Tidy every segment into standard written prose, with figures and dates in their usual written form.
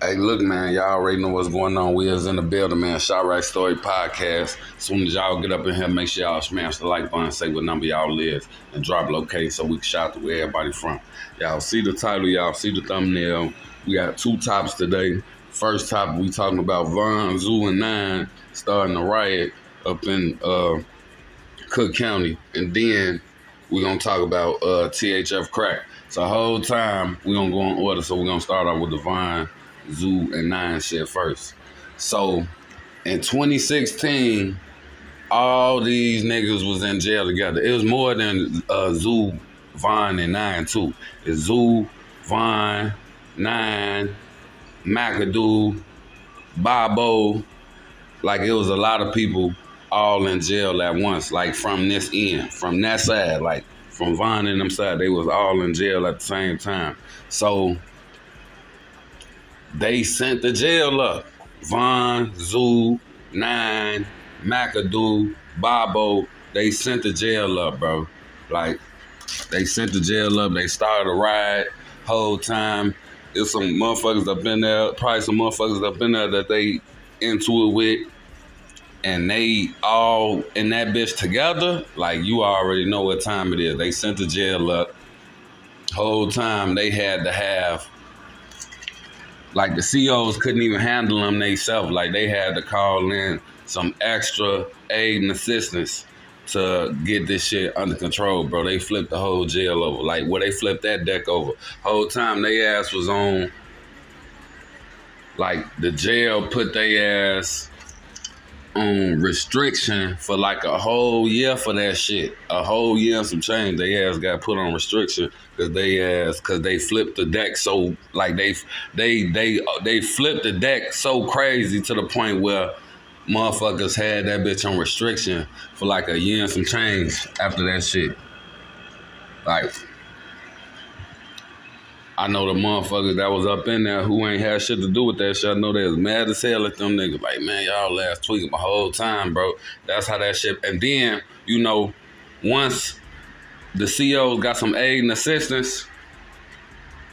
Hey, look, man, y'all already know what's going on. We is in the building, man. Chiraq Story Podcast. As soon as y'all get up in here, make sure y'all smash the like button, say what number y'all is, and drop location so we can shout to where everybody from. Y'all see the title, y'all see the thumbnail. We got two topics today. First topic, we talking about Von, Zoo, and Nine starting a riot up in Cook County. And then we're going to talk about THF crack. So the whole time, we're going to go in order. So we're going to start off with the Von, Zoo, and Nine shit first. So in 2016, all these niggas was in jail together. It was more than Zoo, Von, and Nine too. It's Zoo, Von, Nine, McAdoo, Bobo. Like it was a lot of people all in jail at once. Like from this end, from that side, like from Von and them side, they was all in jail at the same time. So they sent the jail up. Von, Zoo, Nine, McAdoo, Bobo, they sent the jail up, bro. Like, they sent the jail up. They started a riot whole time. There's some motherfuckers up in there, probably some motherfuckers up in there that they into it with. And they all in that bitch together. Like, you already know what time it is. They sent the jail up. Whole time they had to have, like the COs couldn't even handle them themselves. Like they had to call in some extra aid and assistance to get this shit under control, bro. They flipped the whole jail over. Like they flipped that deck over. Whole time they ass was on, like the jail put they ass on restriction for like a whole year for that shit. A whole year and some change. They ass got put on restriction because they flipped the deck so like they flipped the deck so crazy to the point where motherfuckers had that bitch on restriction for like a year and some change after that shit. Like, I know the motherfuckers that was up in there who ain't had shit to do with that shit. I know they was mad as hell at them niggas. Like, man, y'all last tweaking my whole time, bro. That's how that shit. And then, you know, once the COs got some aid and assistance,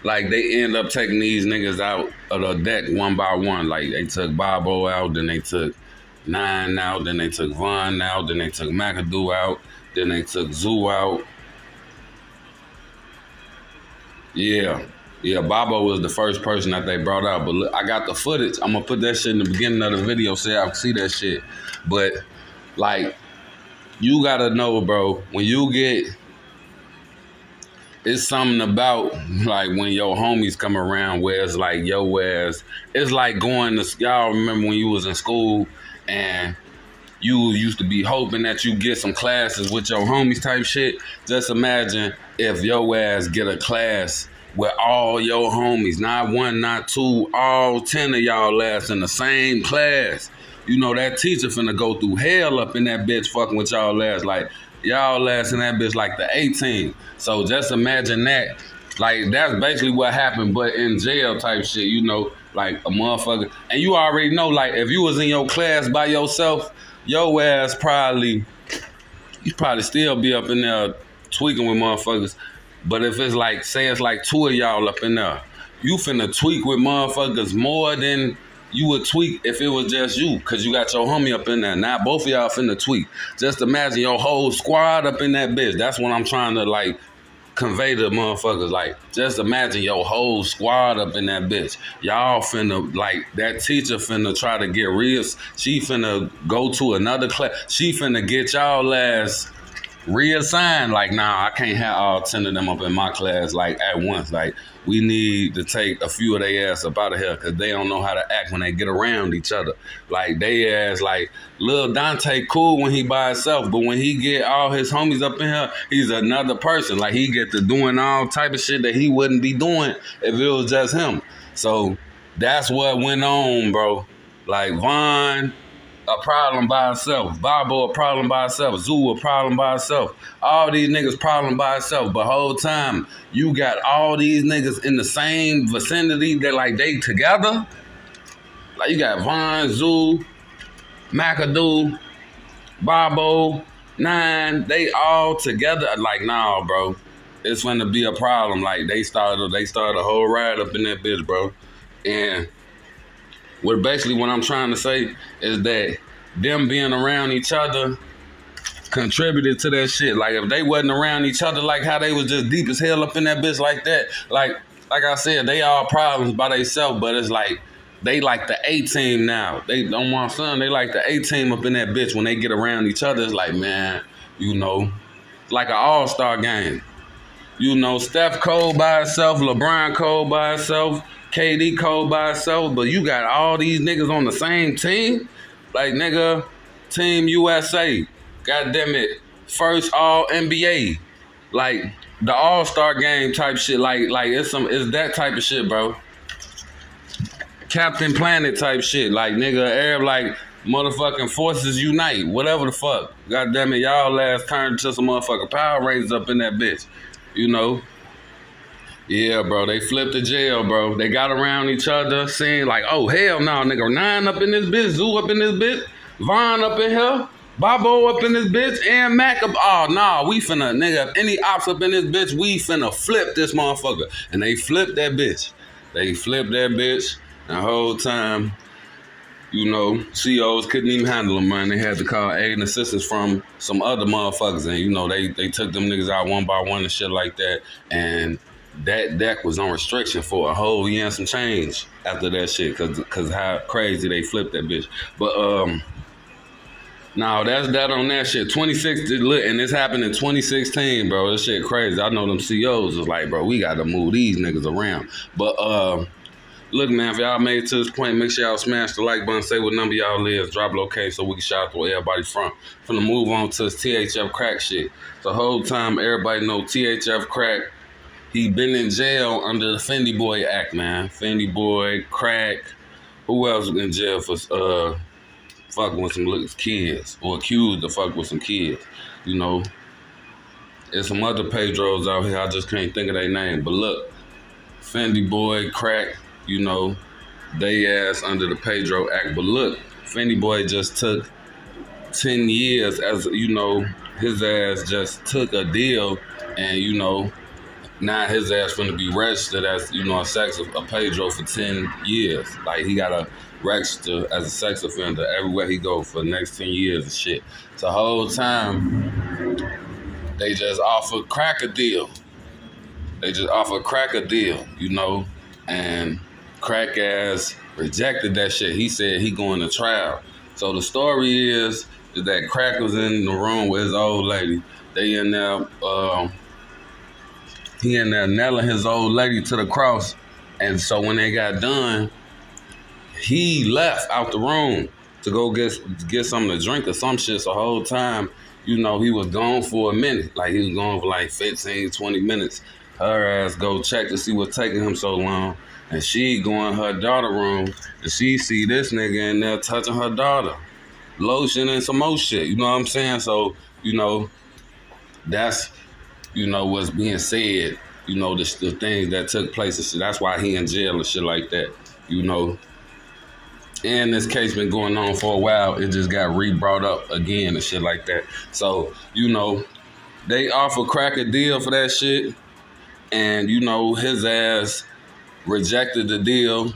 like they end up taking these niggas out of the deck one by one. Like they took Bobo out, then they took Nine out, then they took Von out, then they took McAdoo out, then they took Zoo out. Yeah, Bobo was the first person that they brought out. But look, I got the footage. I'm gonna put that shit in the beginning of the video so y'all can see that shit. But like, you gotta know, bro, when you get, it's something about like when your homies come around where it's like yo ass, it's like going to, y'all remember when you was in school and you used to be hoping that you get some classes with your homies type shit. Just imagine if your ass get a class with all your homies, not one, not two, all 10 of y'all ass in the same class. You know that teacher finna go through hell up in that bitch fucking with y'all ass. Like, y'all ass in that bitch like the 18. So just imagine that. Like, that's basically what happened, but in jail type shit, you know, like a motherfucker. And you already know, like, if you was in your class by yourself, your ass probably, you probably still be up in there tweaking with motherfuckers. But if it's like, say it's like two of y'all up in there, you finna tweak with motherfuckers more than you would tweak if it was just you, because you got your homie up in there. Now both of y'all finna tweak. Just imagine your whole squad up in that bitch. That's what I'm trying to like convey to motherfuckers. Like, just imagine your whole squad up in that bitch. Y'all finna, like, that teacher finna try to get Reese. She finna go to another class. She finna get y'all ass reassigned. Like, nah, I can't have all 10 of them up in my class like at once. Like, we need to take a few of their ass up out of here because they don't know how to act when they get around each other. Like, they ass, like, Lil Dante cool when he by himself, but when he get all his homies up in here, he's another person. Like, he get to doing all type of shit that he wouldn't be doing if it was just him. So that's what went on, bro. Like, Von, a problem by itself. Bobo, a problem by itself. Zoo, a problem by itself. All these niggas problem by itself. But whole time, you got all these niggas in the same vicinity that like they together. Like you got Von, Zoo, McAdoo, Bobo, Nine, they all together. Like, nah, bro. It's gonna be a problem. Like they started a whole riot up in that bitch, bro. And basically what I'm trying to say is that them being around each other contributed to that shit. Like if they wasn't around each other, like how they was just deep as hell up in that bitch like that, like I said, they all problems by themselves, but it's like they like the A team now. They on my son, they like the A team up in that bitch. When they get around each other, it's like, man, you know, like an all-star game. You know, Steph cold by itself, LeBron cold by itself, KD cold by itself, but you got all these niggas on the same team. Like, nigga, Team USA, goddamn it, first All NBA, like the All-Star game type shit. Like it's that type of shit, bro. Captain Planet type shit. Like, nigga, Arab, like motherfucking forces unite, whatever the fuck. Goddamn it, y'all last turned to some motherfucking Power Rangers up in that bitch. You know? Yeah, bro, they flipped the jail, bro. They got around each other, saying like, oh, hell no, nigga, Nine up in this bitch, Zoo up in this bitch, Vaughn up in here, Bobo up in this bitch, and Mac up. Oh, nah, we finna, nigga, if any ops up in this bitch, we finna flip this motherfucker. And they flipped that bitch. They flipped that bitch the whole time. You know, COs couldn't even handle them, man. They had to call aid and assistance from some other motherfuckers. And, you know, they took them niggas out one by one and shit like that. And that deck was on restriction for a whole year and some change after that shit. Cause how crazy they flipped that bitch. But, no, that's that on that shit. 26, and this happened in 2016, bro. This shit crazy. I know them COs was like, bro, we got to move these niggas around. But, look, man, if y'all made it to this point, make sure y'all smash the like button, say what number y'all is, drop location so we can shout out to where everybody from. Finna move on to this THF crack shit. The whole time, everybody know THF crack, he been in jail under the Fendi Boy Act, man. Fendi Boy, crack. Who else was in jail for fucking with some little kids or accused of fucking with some kids? You know, there's some other Pedros out here. I just can't think of their name. But look, Fendi Boy, crack. You know, they ass under the Pedro Act. But look, Fendi Boy just took 10 years as, you know, his ass just took a deal and, you know, now his ass finna be registered as, you know, a Pedro for 10 years. Like, he gotta register as a sex offender everywhere he go for the next 10 years and shit. So the whole time, they just offered crack a deal. They just offered crack a deal, you know, and crack ass rejected that shit. He said he going to trial. So the story is that crack was in the room with his old lady. They in there, he in there nailing his old lady to the cross. And so when they got done, he left out the room to go get something to drink or some shit. So the whole time, you know, he was gone for a minute. Like, he was gone for like 15, 20 minutes. Her ass go check to see what's taking him so long. And she go in her daughter room and she see this nigga in there touching her daughter. Lotion and some more shit, you know what I'm saying? So, you know, that's, you know, what's being said, you know, the things that took place and shit. That's why he in jail and shit like that, you know. And this case been going on for a while. It just got re-brought up again and shit like that. So, you know, they offer crack a deal for that shit. And, you know, his ass rejected the deal,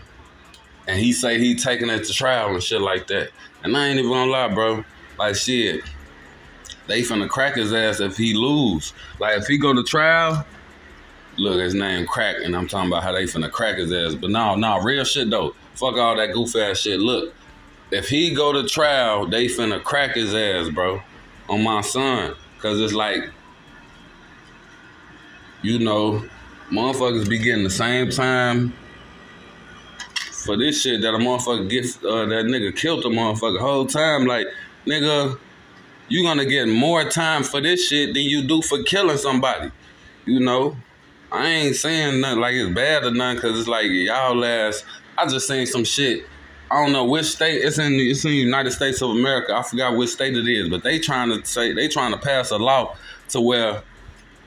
and he say he taking it to trial and shit like that. And I ain't even gonna lie, bro. Like, shit, they finna crack his ass if he lose. Like, if he go to trial, look, his name Crack, and I'm talking about how they finna crack his ass. But no, real shit though. Fuck all that goof ass shit. Look, if he go to trial, they finna crack his ass, bro. On my son. Cause it's like, you know, motherfuckers be getting the same time for this shit that a motherfucker gets, that nigga killed the motherfucker whole time. Like, nigga, you gonna get more time for this shit than you do for killing somebody. You know? I ain't saying nothing like it's bad or nothing, cause it's like y'all ass, I just seen some shit. I don't know which state, it's in the United States of America. I forgot which state it is, but they trying to pass a law to where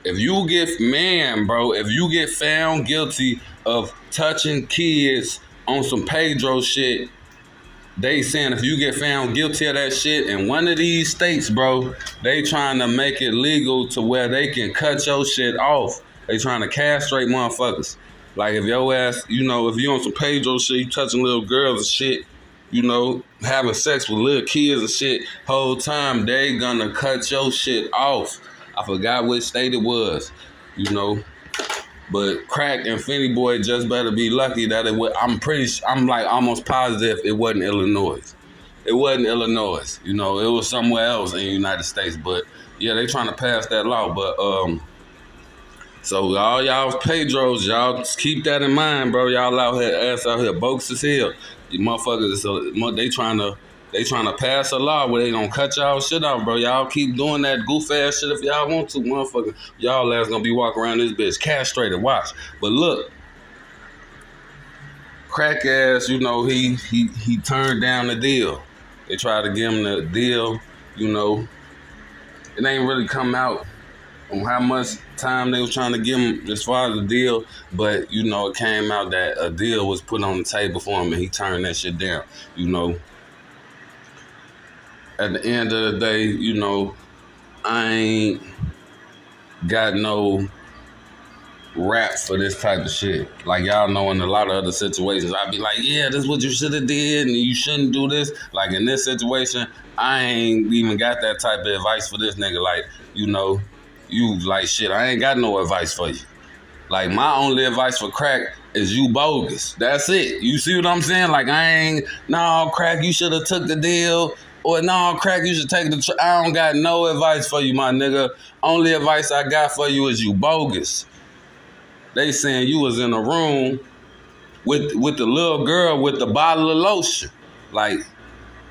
if you get found guilty of touching kids on some Pedro shit, they saying if you get found guilty of that shit in one of these states, bro, they trying to make it legal to where they can cut your shit off. They trying to castrate motherfuckers. Like, if your ass, you know, if you on some Pedro shit, you touching little girls and shit, you know, having sex with little kids and shit, whole time they gonna cut your shit off. I forgot which state it was, you know. But Crack and Finny Boy just better be lucky that it was. I'm like almost positive it wasn't Illinois. It wasn't Illinois, you know. It was somewhere else in the United States. But yeah, they trying to pass that law. But so all y'all Pedros, y'all keep that in mind, bro. Y'all out here, ass out here, bogus as hell. You motherfuckers, they trying to pass a law where they gonna cut y'all shit off, bro. Y'all keep doing that goof ass shit if y'all want to, motherfucker. Y'all ass gonna be walking around this bitch castrated. Watch. But look, Crack ass, you know, he turned down the deal. They tried to give him the deal, you know. It ain't really come out on how much time they was trying to give him as far as the deal, but you know, it came out that a deal was put on the table for him and he turned that shit down, you know. At the end of the day, you know, I ain't got no rap for this type of shit. Like y'all know in a lot of other situations, I'd be like, yeah, this is what you should have did and you shouldn't do this. Like in this situation, I ain't even got that type of advice for this nigga. Like, you know, you like shit, I ain't got no advice for you. Like my only advice for Crack is you bogus. That's it. You see what I'm saying? Like I ain't, no, Crack, you should have took the deal. Or no, Crack, you should take the, I don't got no advice for you, my nigga. Only advice I got for you is you bogus. They saying you was in a room with the little girl with the bottle of lotion. Like,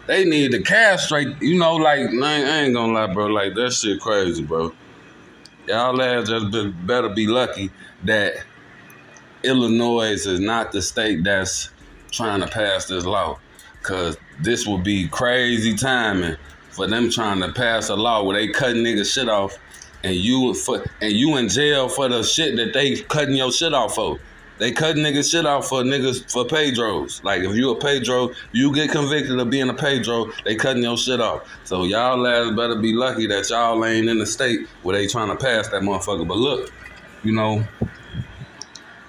they need to castrate, you know, like, I ain't gonna lie, bro. Like, that shit crazy, bro. Y'all ass just better be lucky that Illinois is not the state that's trying to pass this law. Cause this will be crazy timing for them trying to pass a law where they cutting niggas shit off and you in jail for the shit that they cutting your shit off for. They cutting niggas shit off for niggas for Pedros. Like if you a Pedro, you get convicted of being a Pedro, they cutting your shit off. So y'all ass better be lucky that y'all ain't in the state where they trying to pass that motherfucker. But look, you know,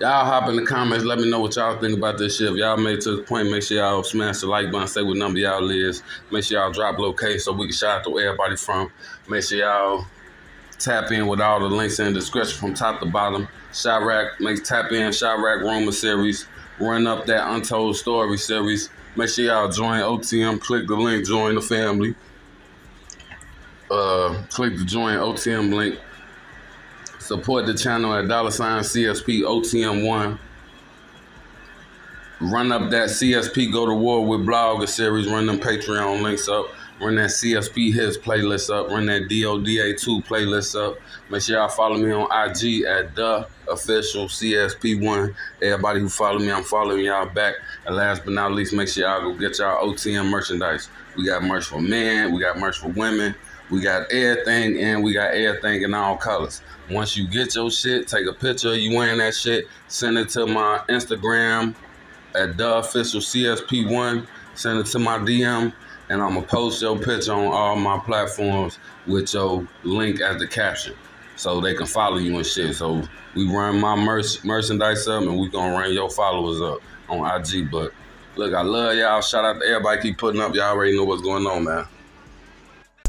y'all hop in the comments, let me know what y'all think about this shit. If y'all made it to the point, make sure y'all smash the like button, say what number y'all is. Make sure y'all drop location so we can shout out to where everybody from. Make sure y'all tap in with all the links in the description from top to bottom. Chiraq, tap in Chiraq Rumor series. Run up that Untold Story series. Make sure y'all join OTM. Click the link, join the family. Click the join OTM link. Support the channel at $CSP OTM1. Run up that CSP Go to War with Blogger series. Run them Patreon links up. Run that CSP Hits playlist up. Run that DODA2 playlist up. Make sure y'all follow me on IG at the official CSP1. Everybody who follow me, I'm following y'all back. And last but not least, make sure y'all go get y'all OTM merchandise. We got merch for men. We got merch for women. We got everything, and we got everything in all colors. Once you get your shit, take a picture of you wearing that shit, send it to my Instagram at the official CSP1. Send it to my DM. And I'm going to post your picture on all my platforms with your link as the caption so they can follow you and shit. So we run my merchandise up and we going to run your followers up on IG. But look, I love y'all. Shout out to everybody keep putting up. Y'all already know what's going on, man.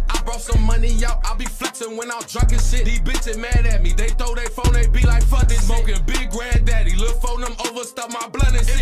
I brought some money out, I be flexing when I'm drunk and shit. These bitches mad at me, they throw their phone, they be like, fuck this. Smoking big granddaddy, little phone them overstuff my blunt and shit.